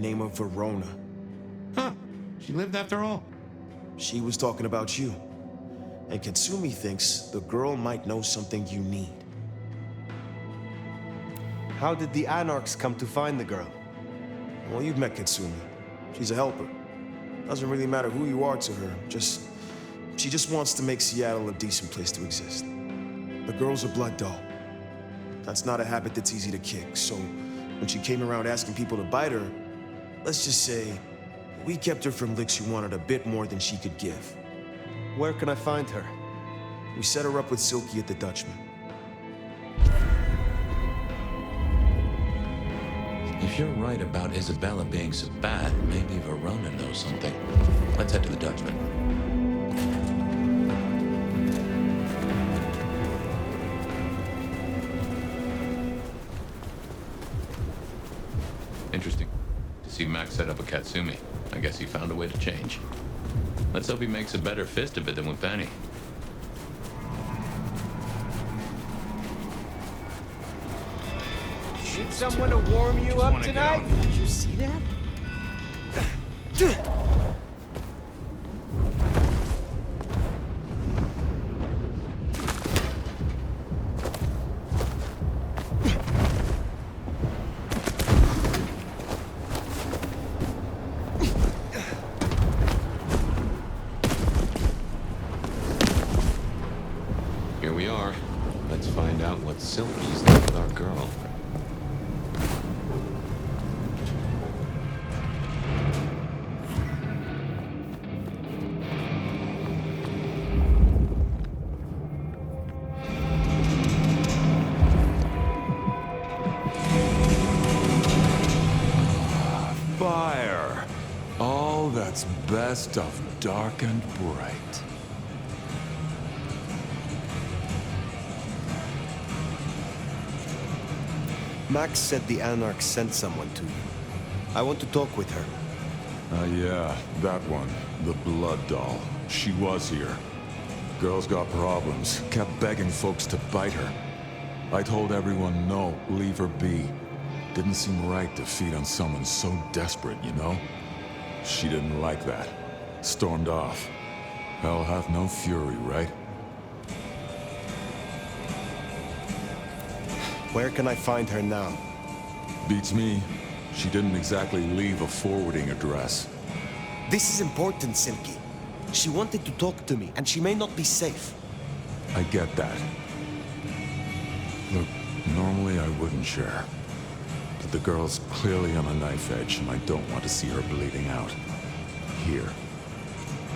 name of Verona. Huh. She lived after all. She was talking about you. And Katsumi thinks the girl might know something you need. How did the Anarchs come to find the girl? Well, you've met Katsumi. She's a helper. Doesn't really matter who you are to her. She just wants to make Seattle a decent place to exist. The girl's a blood doll. That's not a habit that's easy to kick, so when she came around asking people to bite her, let's just say, we kept her from licks who wanted a bit more than she could give. Where can I find her? We set her up with Silky at the Dutchman. If you're right about Isabella being so bad, maybe Verona knows something. Let's head to the Dutchman. Interesting. To see Max set up a Katsumi. I guess he found a way to change. Let's hope he makes a better fist of it than with Benny. Need someone to warm you up tonight? Did you see that? Here we are. Let's find out what Silky's done with our girl. Fire. All that's best of dark and bright. Max said the Anarchs sent someone to you. I want to talk with her. Yeah, that one. The blood doll. She was here. Girl's got problems. Kept begging folks to bite her. I told everyone no, leave her be. Didn't seem right to feed on someone so desperate, you know? She didn't like that. Stormed off. Hell hath no fury, right? Where can I find her now? Beats me. She didn't exactly leave a forwarding address. This is important, Silky. She wanted to talk to me, and she may not be safe. I get that. Look, normally I wouldn't share. But the girl's clearly on a knife edge, and I don't want to see her bleeding out. Here.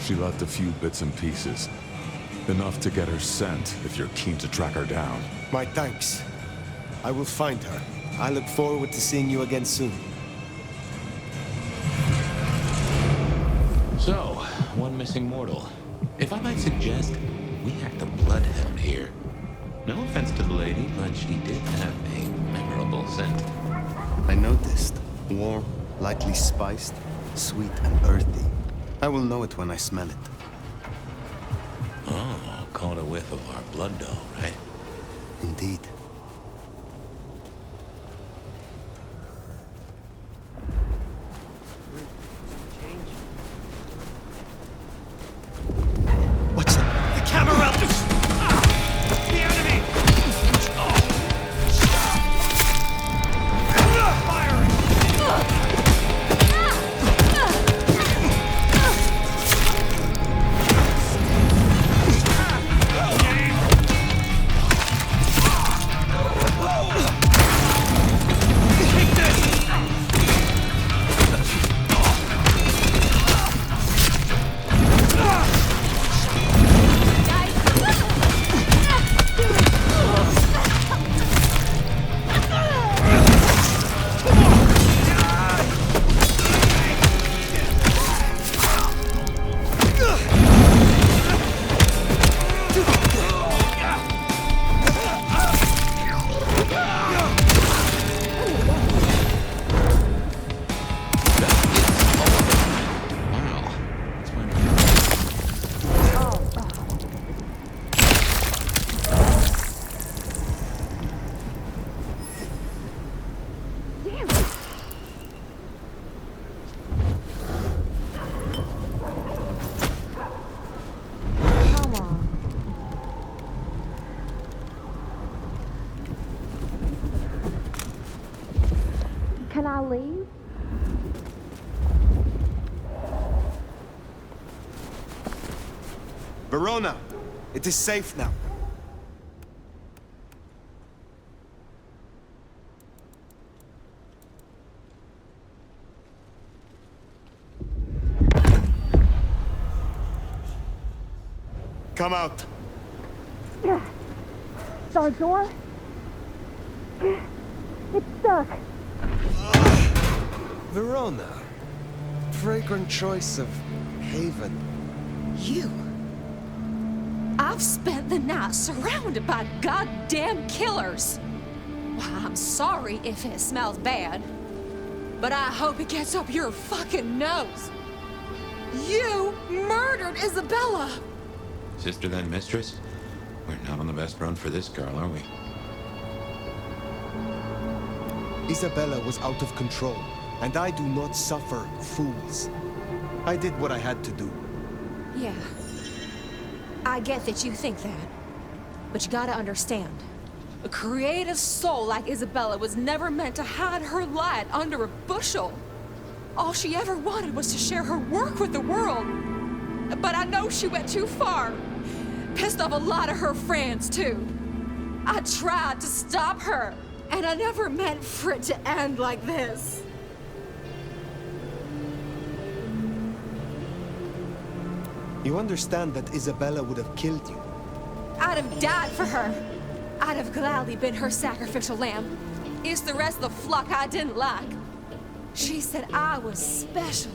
She left a few bits and pieces. Enough to get her sent, if you're keen to track her down. My thanks. I will find her. I look forward to seeing you again soon. So, one missing mortal. If I might suggest, we act the bloodhound here. No offense to the lady, but she did have a memorable scent. I noticed. Warm, lightly spiced, sweet and earthy. I will know it when I smell it. Oh, caught a whiff of our blood doll, right? Indeed. What's that? The camera! The enemy! Verona, it is safe now. Come out. Our door? It's stuck. Verona. Fragrant choice of haven. You? I've spent the night surrounded by goddamn killers. Well, I'm sorry if it smells bad, but I hope it gets up your fucking nose. You murdered Isabella! Sister then mistress? We're not on the best run for this girl, are we? Isabella was out of control, and I do not suffer fools. I did what I had to do. Yeah. I get that you think that, but you gotta understand. A creative soul like Isabella was never meant to hide her light under a bushel. All she ever wanted was to share her work with the world. But I know she went too far. Pissed off a lot of her friends, too. I tried to stop her, and I never meant for it to end like this. You understand that Isabella would have killed you? I'd have died for her. I'd have gladly been her sacrificial lamb. It's the rest of the flock I didn't like. She said I was special.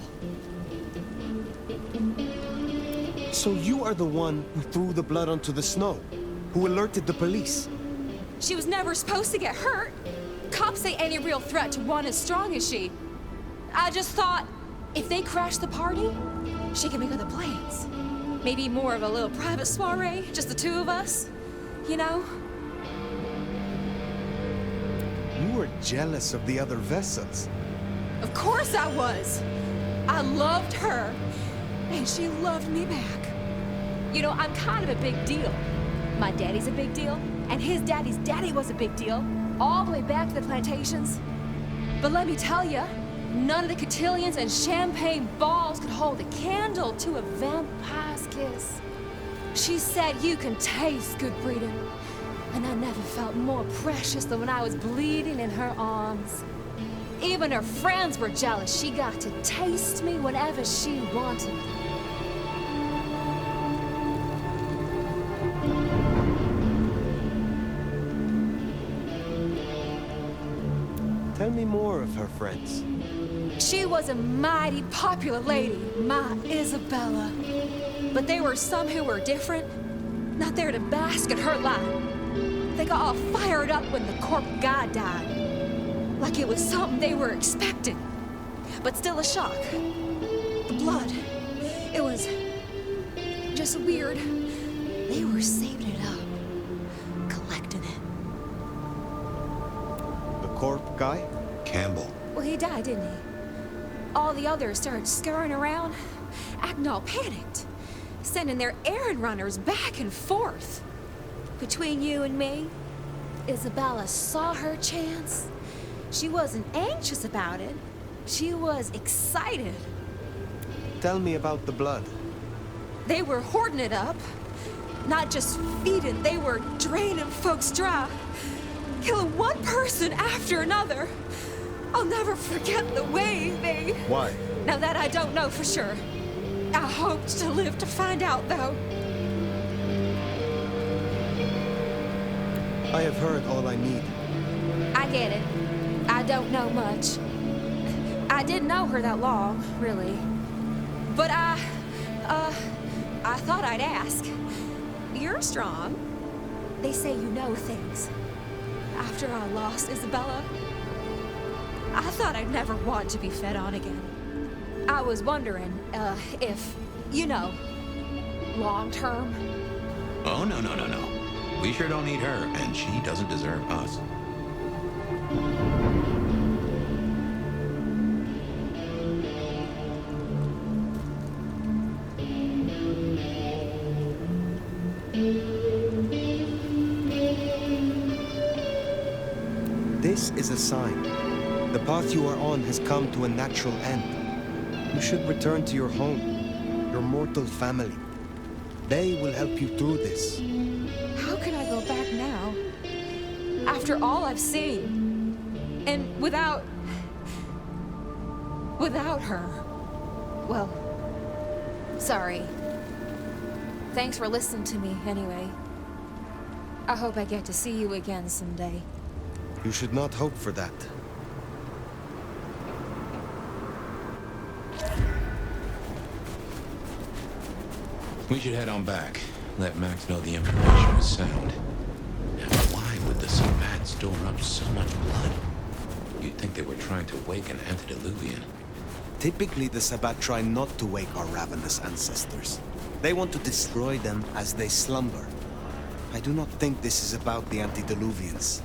So you are the one who threw the blood onto the snow, who alerted the police. She was never supposed to get hurt. Cops say any real threat to one as strong as she. I just thought, if they crash the party, she can make other plans. Maybe more of a little private soiree, just the two of us, you know? You were jealous of the other vessels. Of course I was. I loved her, and she loved me back. You know, I'm kind of a big deal. My daddy's a big deal, and his daddy's daddy was a big deal, all the way back to the plantations. But let me tell you, none of the cotillions and champagne balls could hold a candle to a vampire's kiss. She said you can taste good breeding, and I never felt more precious than when I was bleeding in her arms. Even her friends were jealous. She got to taste me whenever she wanted. Tell me more of her friends. She was a mighty popular lady, my Isabella. But there were some who were different, not there to bask in her light. They got all fired up when the corp guy died. Like it was something they were expecting, but still a shock. The blood, it was just weird. They were saving it up, collecting it. The corp guy? Campbell. Well, he died, didn't he? All the others started scurrying around, acting all panicked, sending their errand runners back and forth. Between you and me, Isabella saw her chance. She wasn't anxious about it. She was excited. Tell me about the blood. They were hoarding it up. Not just feeding, they were draining folks dry. Killing one person after another. I'll never forget the way they... Why? Now that I don't know for sure. I hoped to live to find out, though. I have heard all I need. I get it. I don't know much. I didn't know her that long, really. But I thought I'd ask. You're strong. They say you know things. After I lost Isabella, I thought I'd never want to be fed on again. I was wondering, if, you know, long term. Oh, no. We sure don't need her, and she doesn't deserve us. This is a sign. The path you are on has come to a natural end. You should return to your home, your mortal family. They will help you through this. How can I go back now? After all I've seen. And without her. Well, sorry. Thanks for listening to me, anyway. I hope I get to see you again someday. You should not hope for that. We should head on back. Let Max know the information was sound. Now, why would the Sabbat store up so much blood? You'd think they were trying to wake an antediluvian. Typically, the Sabbat try not to wake our ravenous ancestors. They want to destroy them as they slumber. I do not think this is about the antediluvians.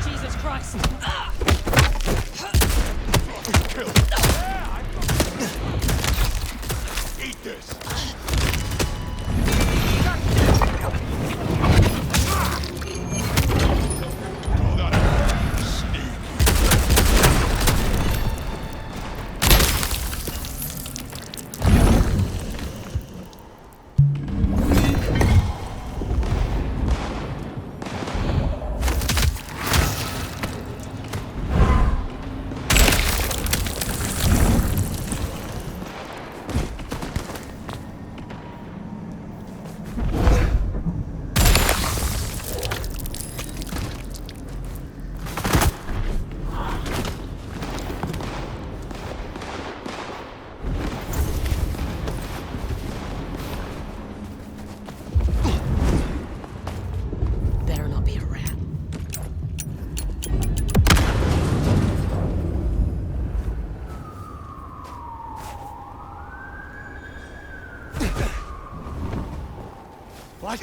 Jesus Christ! Eat this! Better not be a rat. What?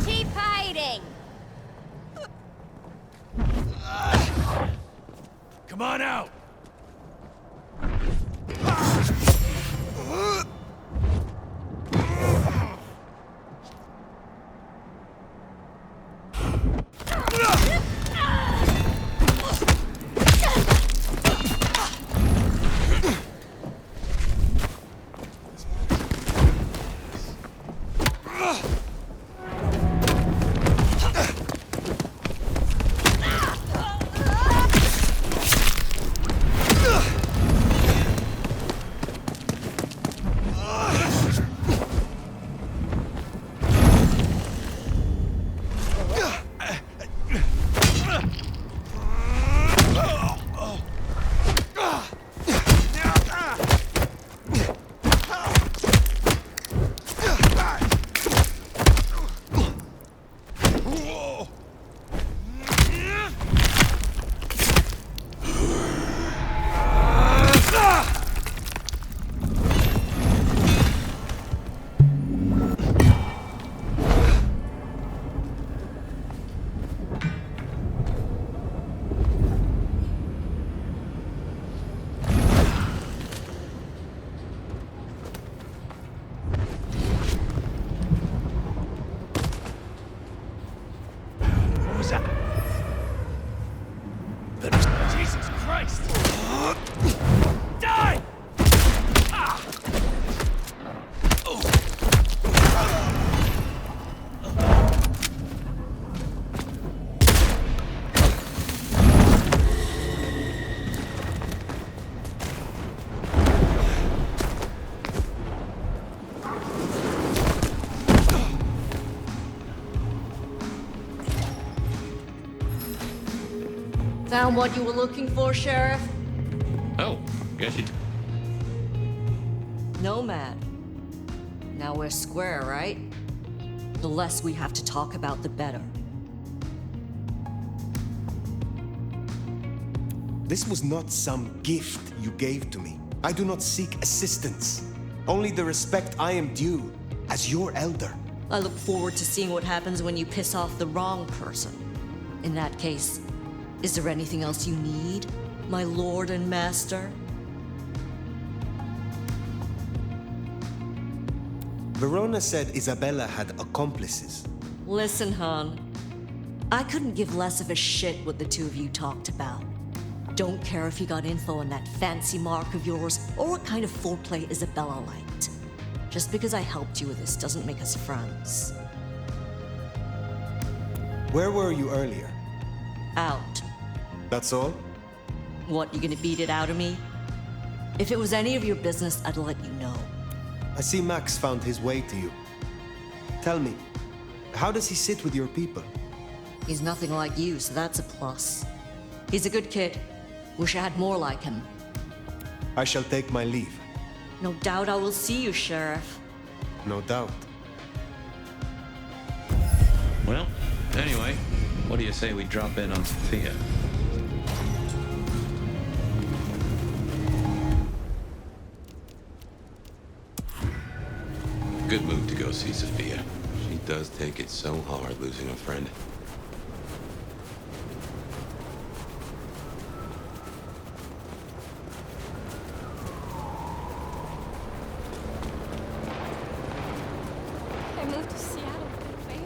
Keep hiding! Come on out! was that? Jesus Christ! Die! Found what you were looking for, Sheriff? Oh, guess you... Nomad. Now we're square, right? The less we have to talk about, the better. This was not some gift you gave to me. I do not seek assistance. Only the respect I am due as your elder. I look forward to seeing what happens when you piss off the wrong person. In that case, is there anything else you need, my lord and master? Verona said Isabella had accomplices. Listen, hon. I couldn't give less of a shit what the two of you talked about. Don't care if you got info on that fancy mark of yours or what kind of foreplay Isabella liked. Just because I helped you with this doesn't make us friends. Where were you earlier? Out. That's all? What, you gonna beat it out of me? If it was any of your business, I'd let you know. I see Max found his way to you. Tell me, how does he sit with your people? He's nothing like you, so that's a plus. He's a good kid. Wish I had more like him. I shall take my leave. No doubt I will see you, Sheriff. No doubt. Well, anyway, what do you say we drop in on Safia? Good move to go see Safia. She does take it so hard losing a friend. I moved to Seattle for a favor.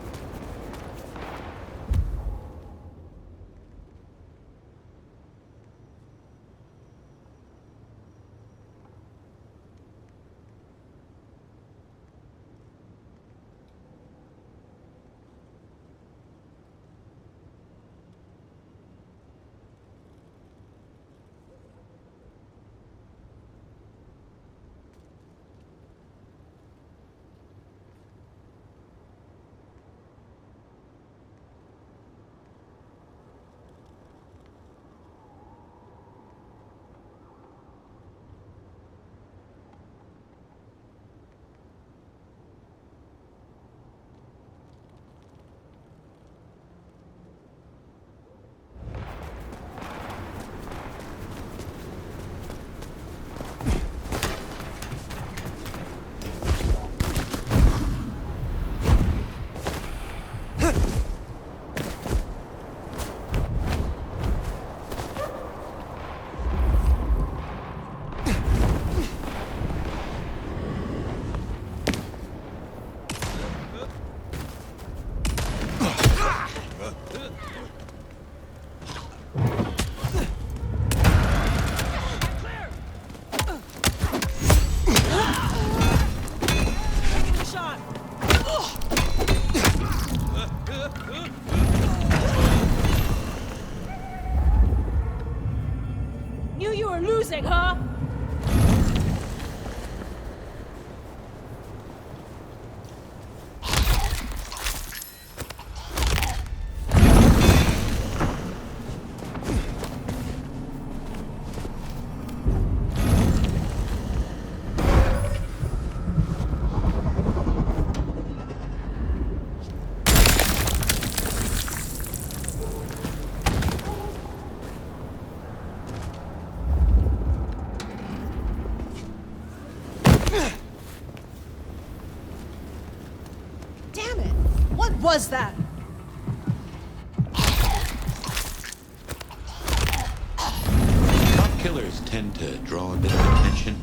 Knew you were losing, huh? Damn it! What was that? Cop killers tend to draw a bit of attention.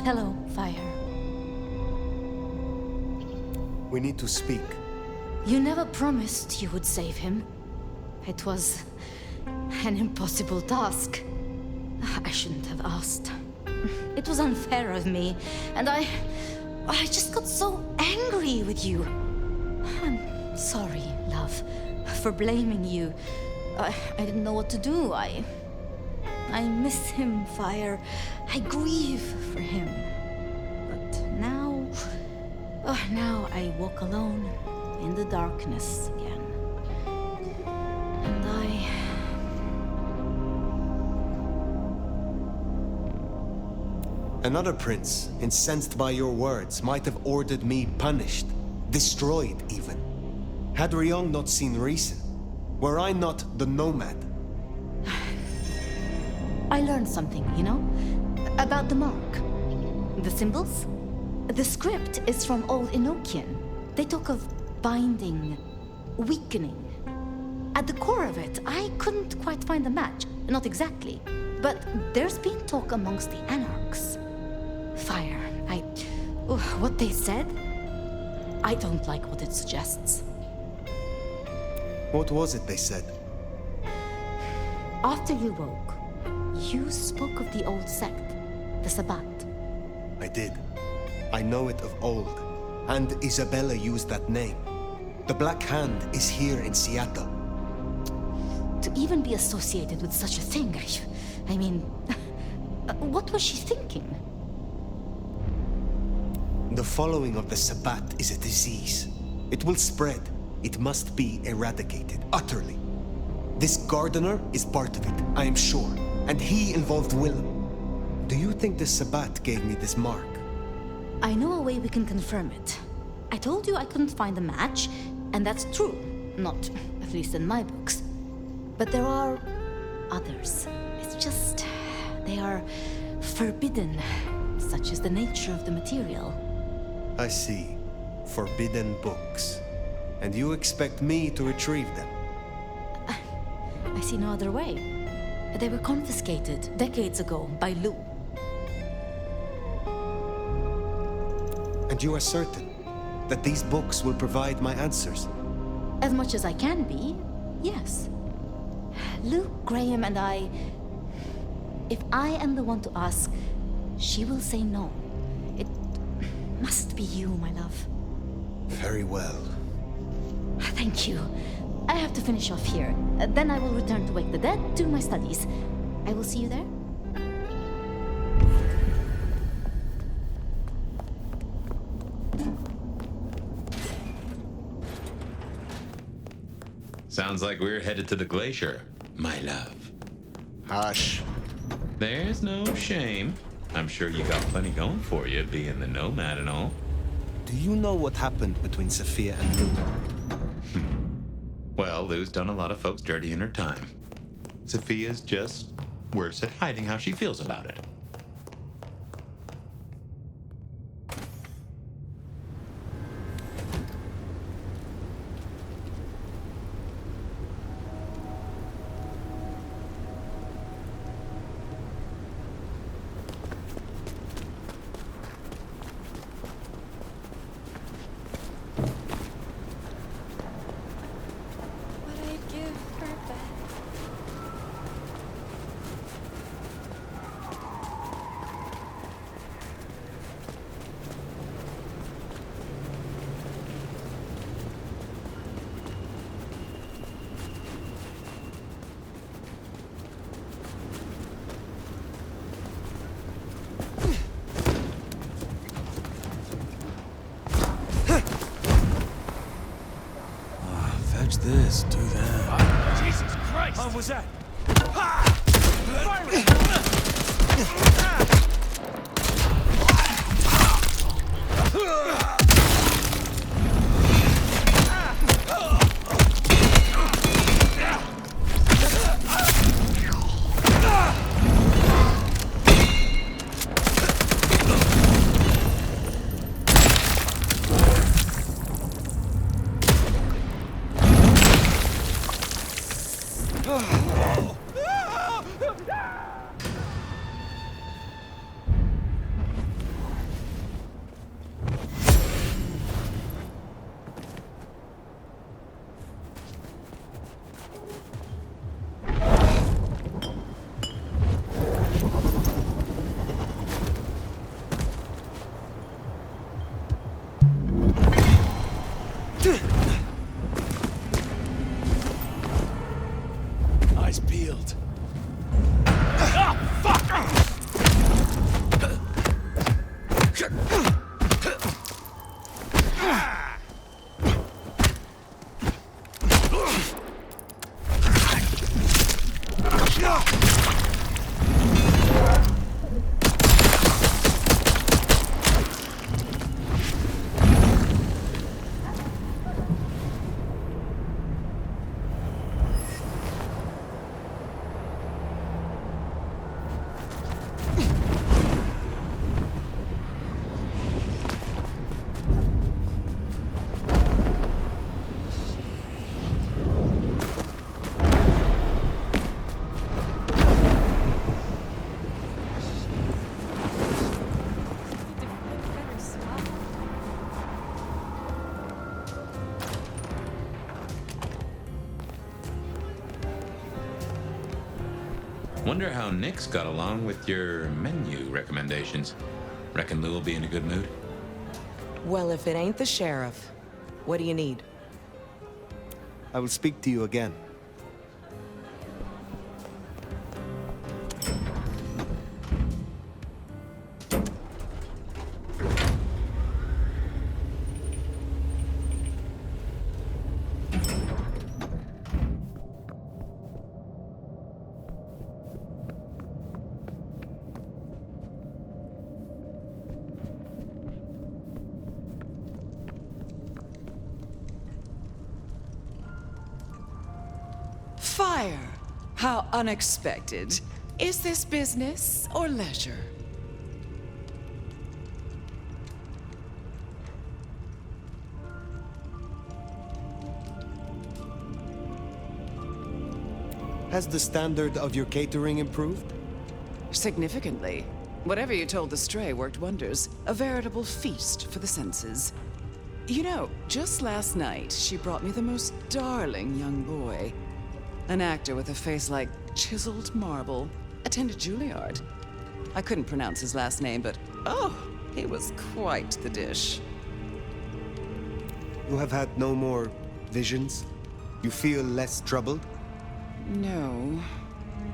Hello, Fire. We need to speak. You never promised you would save him. It was an impossible task. I shouldn't have asked. It was unfair of me, and I just got so angry with you. I'm sorry, love, for blaming you. I didn't know what to do. I miss him, Fire. I grieve for him. But now I walk alone in the darkness again. And Another prince, incensed by your words, might have ordered me punished, destroyed even. Had Ryong not seen reason, were I not the nomad? I learned something, you know? About the mark. The symbols? The script is from Old Enochian. They talk of binding, weakening. At the core of it, I couldn't quite find the match. Not exactly. But there's been talk amongst the Anarchs. Fire. What they said? I don't like what it suggests. What was it they said? After you woke, you spoke of the old sect, the Sabbat. I did. I know it of old. And Isabella used that name. The Black Hand is here in Seattle. To even be associated with such a thing, I mean, what was she thinking? The following of the Sabbat is a disease. It will spread. It must be eradicated, utterly. This gardener is part of it, I am sure. And he involved Willem. Do you think the Sabbat gave me this mark? I know a way we can confirm it. I told you I couldn't find a match, and that's true. Not, at least in my books. But there are others. It's just, they are forbidden. Such is the nature of the material. I see. Forbidden books. And you expect me to retrieve them? I see no other way. They were confiscated decades ago by Lu. And you are certain that these books will provide my answers? As much as I can be, yes. Luke, Graham, and I... If I am the one to ask, she will say no. It must be you, my love. Very well. Thank you. I have to finish off here. Then I will return to wake the dead, do my studies. I will see you there. Sounds like we're headed to the glacier, my love. Hush. There's no shame. I'm sure you got plenty going for you, being the nomad and all. Do you know what happened between Safia and Lu? Well, Lou's done a lot of folks dirty in her time. Safia's just worse at hiding how she feels about it. This, do that. Jesus Christ! What was that? Wonder how Nick's got along with your menu recommendations. Reckon Lou will be in a good mood? Well, if it ain't the sheriff, what do you need? I will speak to you again. Fire! How unexpected. Is this business or leisure? Has the standard of your catering improved? Significantly. Whatever you told the stray worked wonders. A veritable feast for the senses. You know, just last night, she brought me the most darling young boy. An actor with a face like chiseled marble. Attended Juilliard. I couldn't pronounce his last name, but oh, he was quite the dish. You have had no more visions? You feel less troubled? No.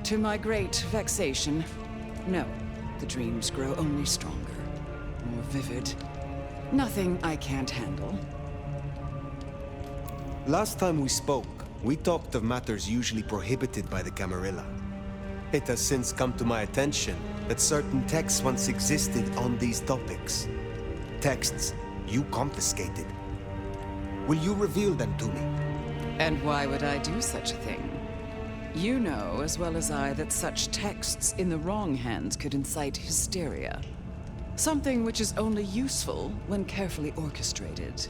To my great vexation, no. The dreams grow only stronger, more vivid. Nothing I can't handle. Last time we spoke, we talked of matters usually prohibited by the Camarilla. It has since come to my attention that certain texts once existed on these topics. Texts you confiscated. Will you reveal them to me? And why would I do such a thing? You know as well as I that such texts in the wrong hands could incite hysteria. Something which is only useful when carefully orchestrated.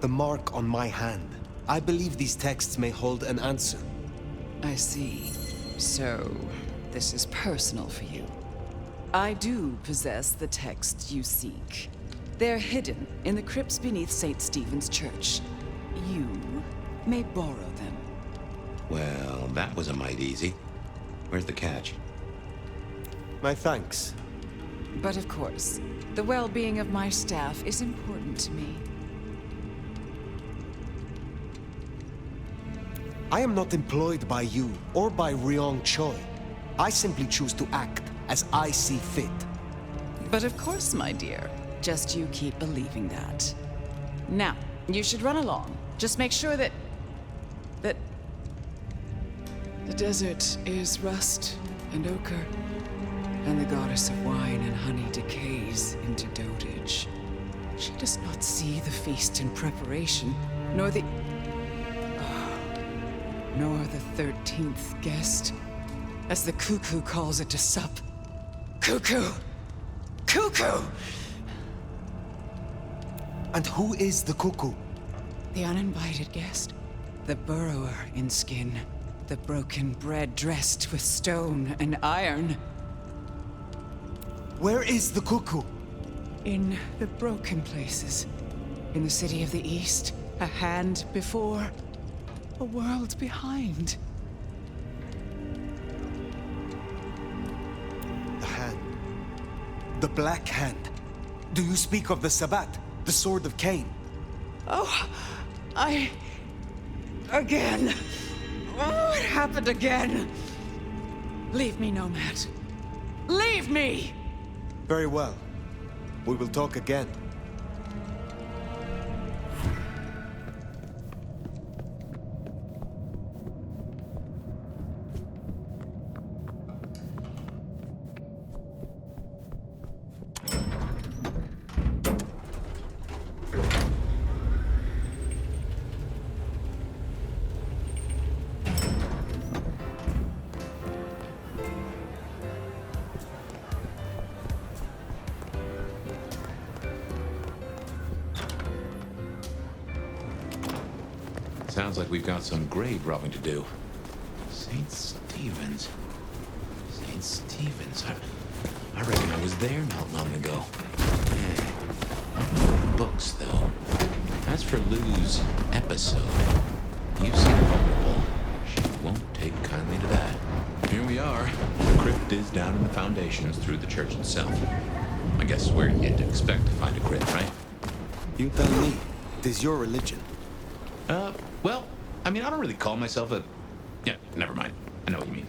The mark on my hand. I believe these texts may hold an answer. I see. So, this is personal for you. I do possess the texts you seek. They're hidden in the crypts beneath St. Stephen's Church. You may borrow them. Well, that was a mite easy. Where's the catch? My thanks. But of course, the well-being of my staff is important to me. I am not employed by you or by Ryong Choi. I simply choose to act as I see fit. But of course, my dear. Just you keep believing that. Now, you should run along. Just make sure that the desert is rust and ochre, and the goddess of wine and honey decays into dotage. She does not see the feast in preparation, nor the 13th guest, as the cuckoo calls it to sup. Cuckoo! Cuckoo! And who is the cuckoo? The uninvited guest. The burrower in skin. The broken bread dressed with stone and iron. Where is the cuckoo? In the broken places. In the city of the East. A hand before. A world behind. The hand. The Black Hand. Do you speak of the Sabbat? The Sword of Cain? Oh, again. Oh, it happened again. Leave me, Nomad. Leave me! Very well. We will talk again. Sounds like we've got some grave robbing to do. St. Stephen's. St. Stephen's. I reckon I was there not long ago. Yeah. Books, though. As for Lou's episode, you seem vulnerable. She won't take kindly to that. Here we are. The crypt is down in the foundations through the church itself. I guess where you'd expect to find a crypt, right? You tell me. It is your religion. Well, I mean, I don't really call myself a... Yeah, never mind. I know what you mean.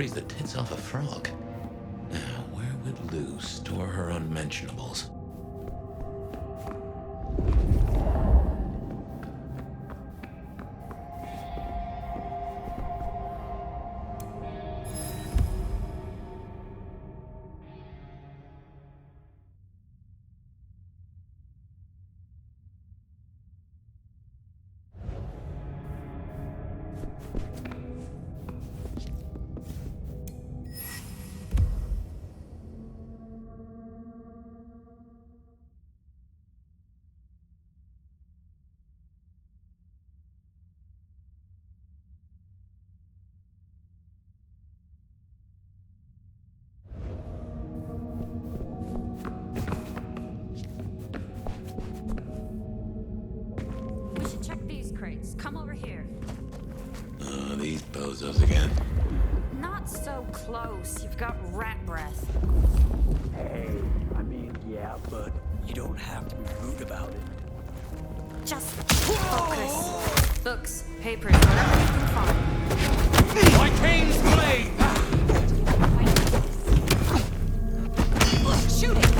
Freeze the tits off a frog. Now, where would Lou store her unmentionables? Come over here. Oh, these bozos again. Not so close. You've got rat breath. Hey, I mean, yeah, but you don't have to be rude about it. Just focus. Books, papers, whatever you can find. My Cain's blade! Shooting!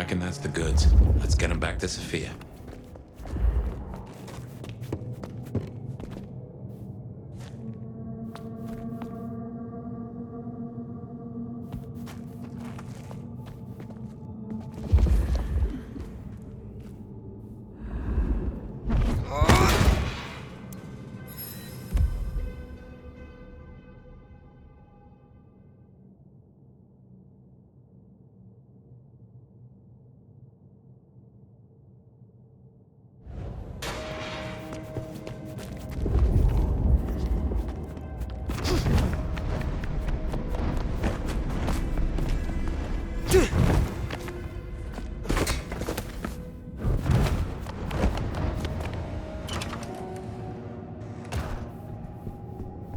reckon that's the goods. Let's get him back to Safia.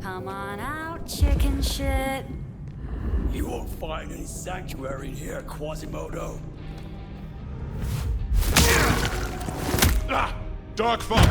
Come on out, chicken shit. You won't find any sanctuary in here, Quasimodo. Dark Funk!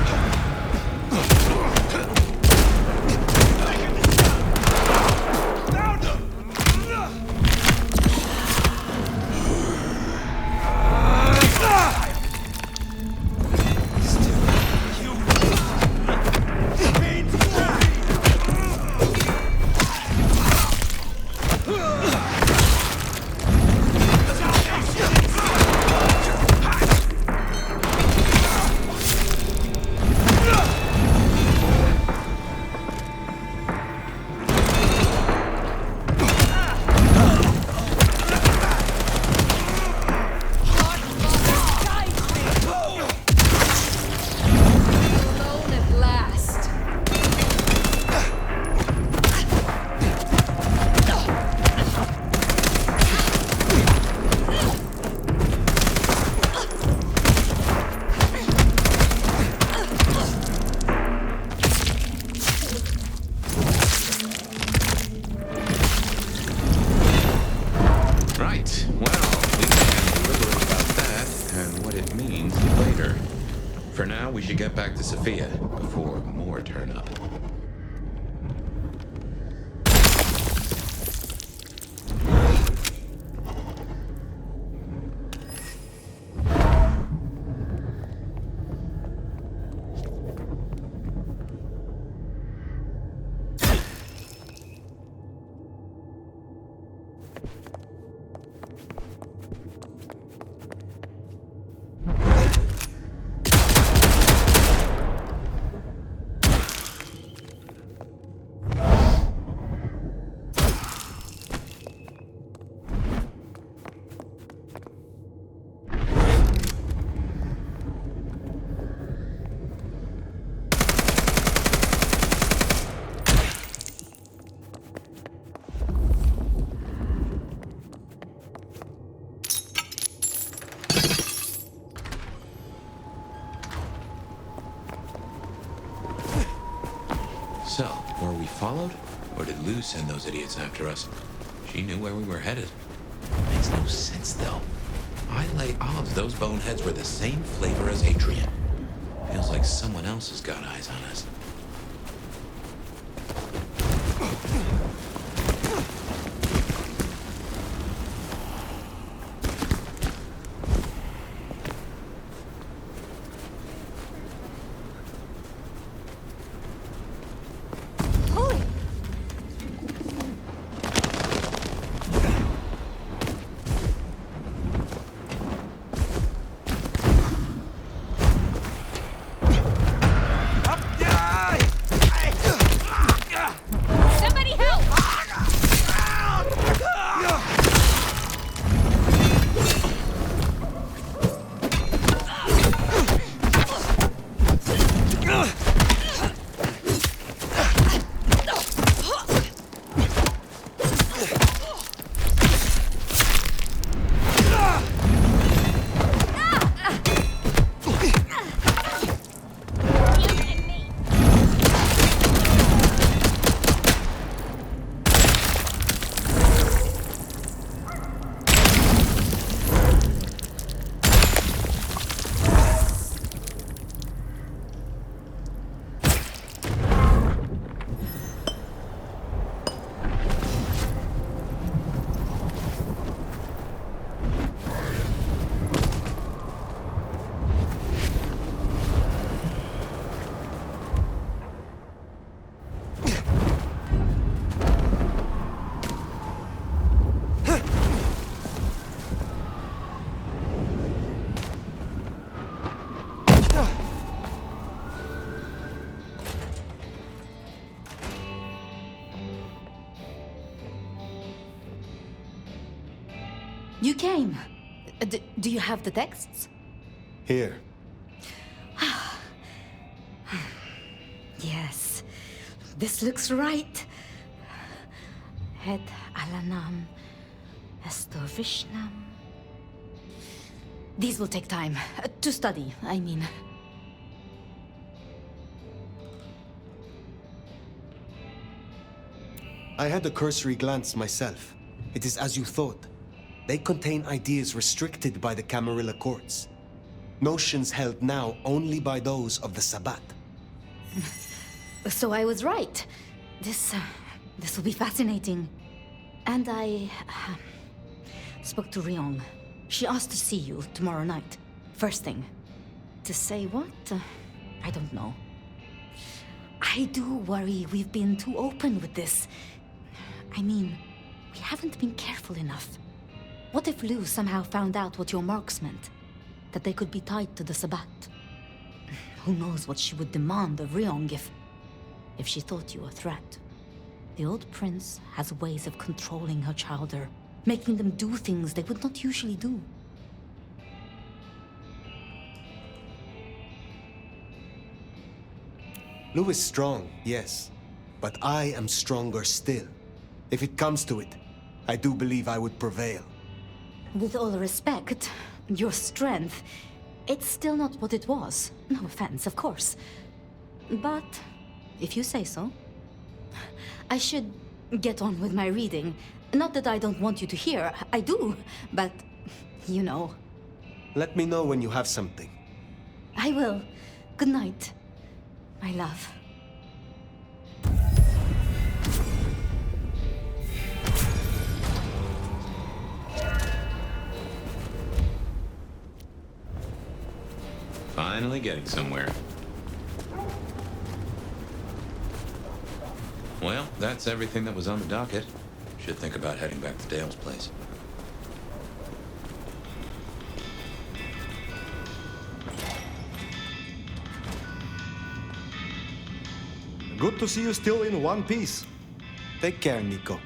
Alone at last. Right. Well, we can deliberate about that and what it means later. For now, we should get back to Safia before more turn up. So, were we followed? Or did Lou send those idiots after us? She knew where we were headed. Makes no sense, though. I lay odds those boneheads were the same flavor as Adrian. Feels like someone else has got eyes on us. Holy! Up, die! You came. Do you have the texts? Here. Yes. This looks right. Het alanam esto vishnam. These will take time. To study, I mean. I had a cursory glance myself. It is as you thought. They contain ideas restricted by the Camarilla courts. Notions held now only by those of the Sabbat. So I was right. This will be fascinating. And I spoke to Ryong. She asked to see you tomorrow night. First thing. To say what? I don't know. I do worry we've been too open with this. I mean, we haven't been careful enough. What if Lou somehow found out what your marks meant? That they could be tied to the Sabbat? Who knows what she would demand of Ryong if she thought you a threat. The old prince has ways of controlling her chowder, making them do things they would not usually do. Lou is strong, yes. But I am stronger still. If it comes to it, I do believe I would prevail. With all respect, your strength, it's still not what it was. No offense, of course. But if you say so. I should get on with my reading. Not that I don't want you to hear, I do, but you know. Let me know when you have something. I will. Good night, my love. Finally getting somewhere. Well, that's everything that was on the docket. Should think about heading back to Dale's place. Good to see you still in one piece. Take care, Nico.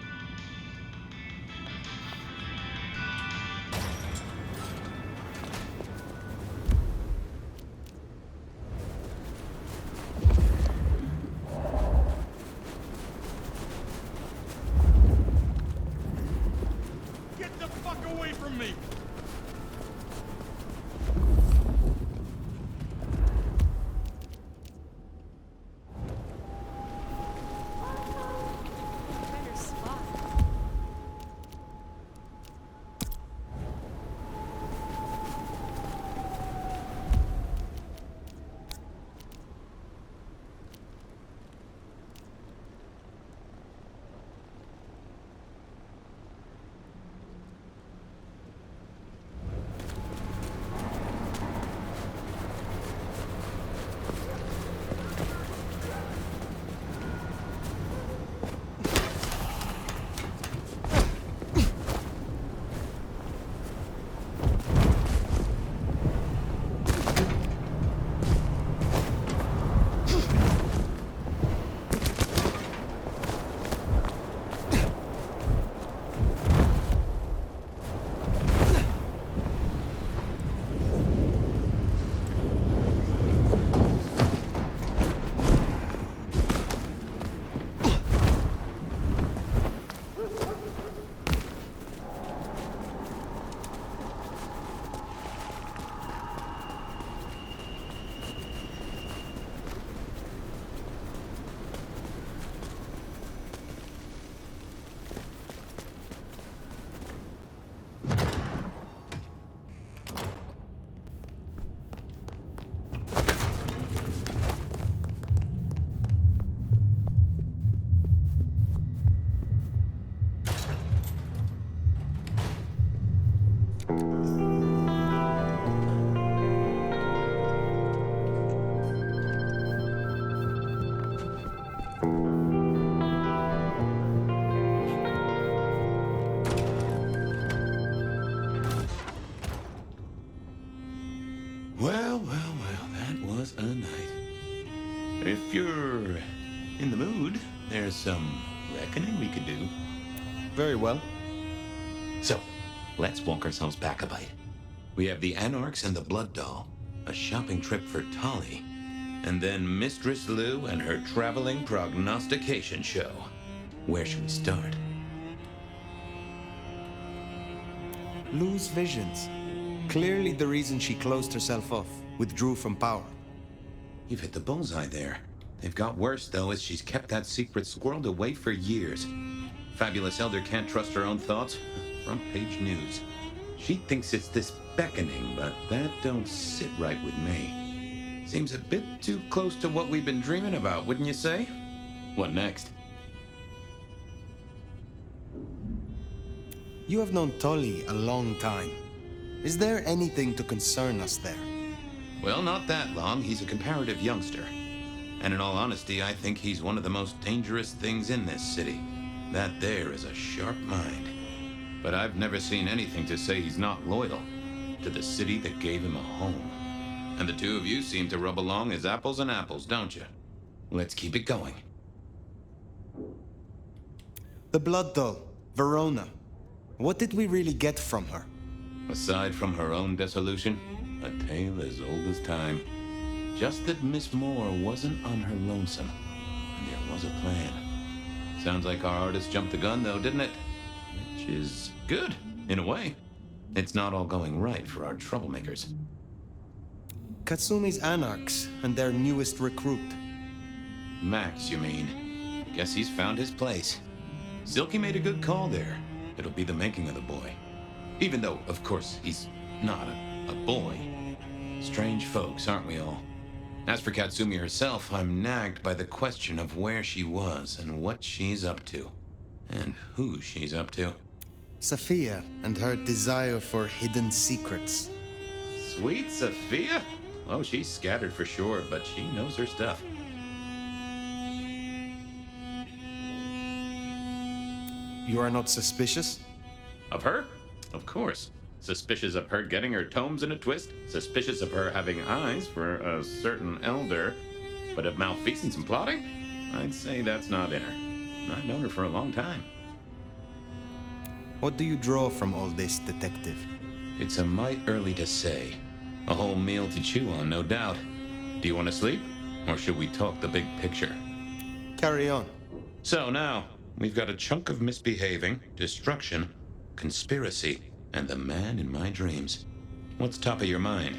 was a night. If you're in the mood, there's some reckoning we could do. Very well. So, let's walk ourselves back a bite. We have the Anarchs and the Blood Doll, a shopping trip for Tali, and then Mistress Lou and her traveling prognostication show. Where should we start? Lou's visions. Clearly the reason she closed herself off, withdrew from power. You've hit the bullseye there. They've got worse, though, as she's kept that secret squirreled away for years. Fabulous Elder can't trust her own thoughts. Front page news. She thinks it's this beckoning, but that don't sit right with me. Seems a bit too close to what we've been dreaming about, wouldn't you say? What next? You have known Tolly a long time. Is there anything to concern us there? Well, not that long. He's a comparative youngster. And in all honesty, I think he's one of the most dangerous things in this city. That there is a sharp mind. But I've never seen anything to say he's not loyal to the city that gave him a home. And the two of you seem to rub along as apples and apples, don't you? Let's keep it going. The Blood Doll, Verona. What did we really get from her? Aside from her own dissolution, a tale as old as time. Just that Miss Moore wasn't on her lonesome, and there was a plan. Sounds like our artist jumped the gun, though, didn't it? Which is good, in a way. It's not all going right for our troublemakers. Katsumi's Anarchs and their newest recruit. Max, you mean? Guess he's found his place. Silky made a good call there. It'll be the making of the boy. Even though, of course, he's not a boy. Strange folks, aren't we all? As for Katsumi herself, I'm nagged by the question of where she was and what she's up to. And who she's up to. Safia and her desire for hidden secrets. Sweet Safia? Oh, she's scattered for sure, but she knows her stuff. You are not suspicious? Of her? Of course. Suspicious of her getting her tomes in a twist. Suspicious of her having eyes for a certain elder. But of malfeasance and plotting? I'd say that's not in her. I've known her for a long time. What do you draw from all this, detective? It's a mite early to say. A whole meal to chew on, no doubt. Do you want to sleep? Or should we talk the big picture? Carry on. So now, we've got a chunk of misbehaving, destruction, conspiracy, and the man in my dreams. What's top of your mind?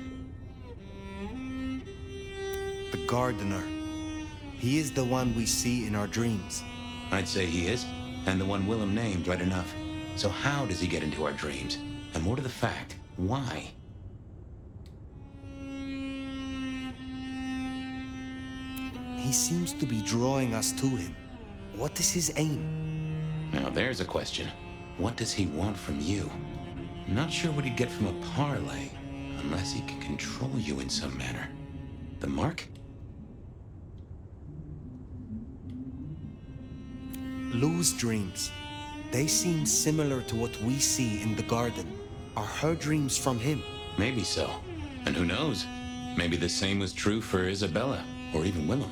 The gardener. He is the one we see in our dreams. I'd say he is, and the one Willem named right enough. So how does he get into our dreams? And more to the fact, why? He seems to be drawing us to him. What is his aim? Now there's a question. What does he want from you? Not sure what he'd get from a parlay, unless he can control you in some manner. The mark? Lou's dreams. They seem similar to what we see in the garden. Are her dreams from him? Maybe so. And who knows? Maybe the same was true for Isabella, or even Willem.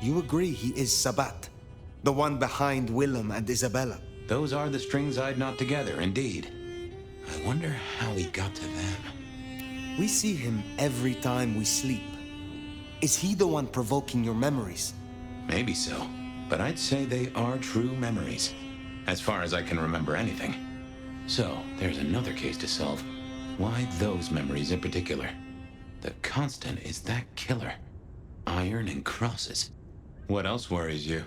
You agree he is Sabat, the one behind Willem and Isabella? Those are the strings I'd knot together, indeed. I wonder how he got to them. We see him every time we sleep. Is he the one provoking your memories? Maybe so, but I'd say they are true memories, as far as I can remember anything. So, there's another case to solve. Why those memories in particular? The constant is that killer. Iron and crosses. What else worries you?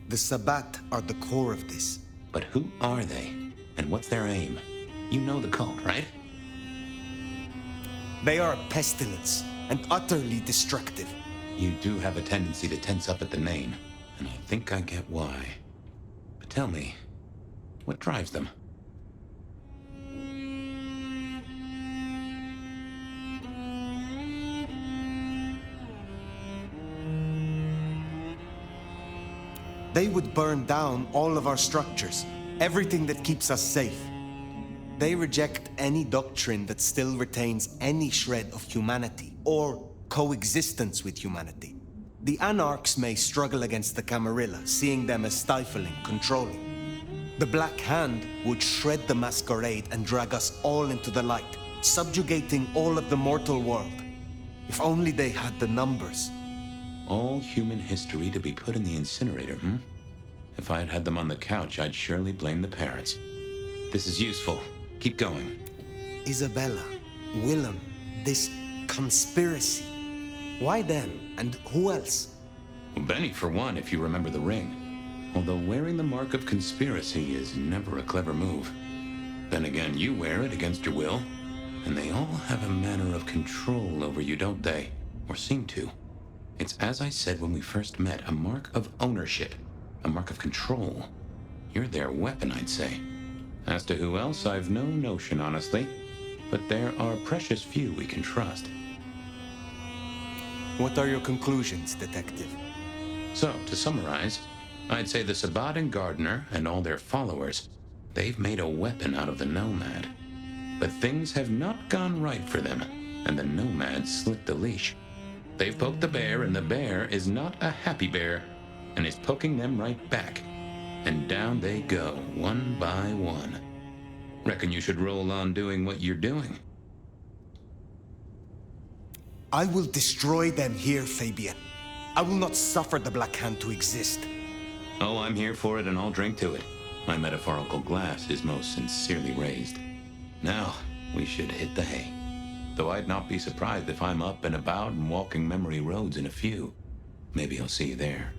The Sabat are the core of this. But who are they? And what's their aim? You know the cult, right? They are a pestilence and utterly destructive. You do have a tendency to tense up at the name, and I think I get why. But tell me, what drives them? They would burn down all of our structures, everything that keeps us safe. They reject any doctrine that still retains any shred of humanity or coexistence with humanity. The Anarchs may struggle against the Camarilla, seeing them as stifling, controlling. The Black Hand would shred the Masquerade and drag us all into the light, subjugating all of the mortal world. If only they had the numbers. All human history to be put in the incinerator, hmm? If I had had them on the couch, I'd surely blame the parents. This is useful. Keep going. Isabella, Willem, this conspiracy. Why them? And who else? Well, Benny, for one, if you remember the ring. Although wearing the mark of conspiracy is never a clever move. Then again, you wear it against your will. And they all have a manner of control over you, don't they? Or seem to. It's as I said when we first met, a mark of ownership. A mark of control. You're their weapon, I'd say. As to who else, I've no notion, honestly. But there are precious few we can trust. What are your conclusions, Detective? So, to summarize, I'd say the Sabbat and Gardner and all their followers, they've made a weapon out of the Nomad. But things have not gone right for them, and the Nomad slipped the leash. They've poked the bear, and the bear is not a happy bear, and is poking them right back. And down they go, one by one. Reckon you should roll on doing what you're doing. I will destroy them here, Fabian. I will not suffer the Black Hand to exist. Oh, I'm here for it, and I'll drink to it. My metaphorical glass is most sincerely raised. Now, we should hit the hay. Though I'd not be surprised if I'm up and about and walking memory roads in a few. Maybe I'll see you there.